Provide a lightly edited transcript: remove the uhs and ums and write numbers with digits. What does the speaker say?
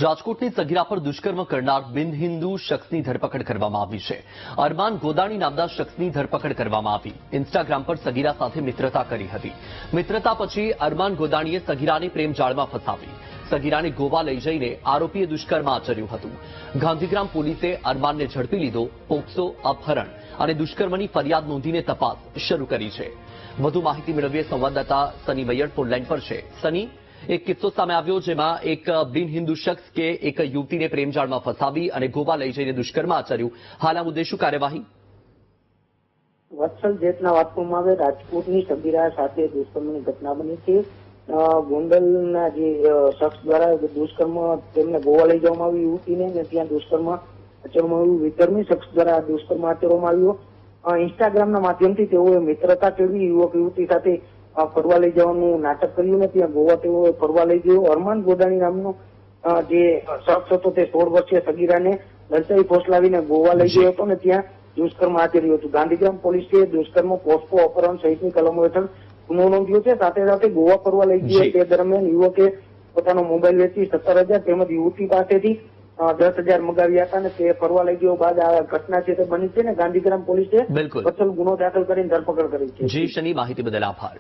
રાજકોટની સગીરા પર દુષ્કર્મ કરનાર બિન હિન્દુ શખ્સની ધરપકડ કરવામાં આવી છે. અરમાન ગોદાણી નામના શખ્સની ધરપકડ કરવામાં આવી. ઇન્સ્ટાગ્રામ પર સગીરા સાથે મિત્રતા કરી હતી. મિત્રતા પછી અરમાન ગોદાણીએ સગીરાને પ્રેમ જાળમાં ફસાવી. સગીરાને ગોવા લઈ જઈને આરોપીએ દુષ્કર્મ આચર્યું હતું. ગાંધીગ્રામ પોલીસે અરમાનને ઝડપી લીધો. પોક્સો, અપહરણ અને દુષ્કર્મની ફરિયાદ નોંધીને તપાસ શરૂ કરી છે. વધુ માહિતી મેળવીએ સંવાદદાતા સની મૈયડ ફોનલાઈન પર છે. સની, એક કિસ્સો સામે આવ્યો જેમાં એક બિન હિન્દુ શખ્સ કે એક યુવતીને પ્રેમજાળમાં ફસાવી અને ગોવા લઈ જઈને દુષ્કર્મ આચર્યું. હાલ આ મુદ્દે શું કાર્યવાહી? વત્સલ જેટના વાત કરવામાં આવે, રાજકોટની સગીરા સાથે દુષ્કર્મની ઘટના બની છે. ગોંડલના જે શખ્સ દ્વારા દુષ્કર્મ તેમને ગોવા લઈ જવામાં આવ્યું યુવતીને અને ત્યાં દુષ્કર્મ આચરવામાં આવ્યું. વિધર્મી શખ્સ દ્વારા દુષ્કર્મ આચરવામાં આવ્યું. ઇન્સ્ટાગ્રામના માધ્યમથી તેઓએ મિત્રતા કેળવી યુવક યુવતી સાથે ફરવા લઈ જવાનું નાટક કર્યું ને ત્યાં ગોવા તેઓએ ફરવા લઈ ગયો. અરમાન ગોદાણી નામનો જે શખ્સ હતો તે 16 વર્ષીય સગીરાને લલચાઈ ફોસલાવીને ગોવા લઈ ગયો હતો ને ત્યાં દુષ્કર્મ આચર્યું હતું. ગાંધીગ્રામ પોલીસે દુષ્કર્મ, પોસ્કો, અપહરણ સહિતની કલમો હેઠળ ગુનો નોંધ્યો છે. સાથે સાથે ગોવા ફરવા લઈ ગયો તે દરમિયાન યુવકે પોતાનો મોબાઈલ વેચી 17,000 તેમજ યુવતી પાસેથી 10,000 મગાવ્યા હતા અને તે ફરવા લઈ ગયો બાદ આ ઘટના છે તે બની છે ને ગાંધીગ્રામ પોલીસે બિલકુલ ગુનો દાખલ કરીને ધરપકડ કરી છે. જી શની, માહિતી બદલ આભાર.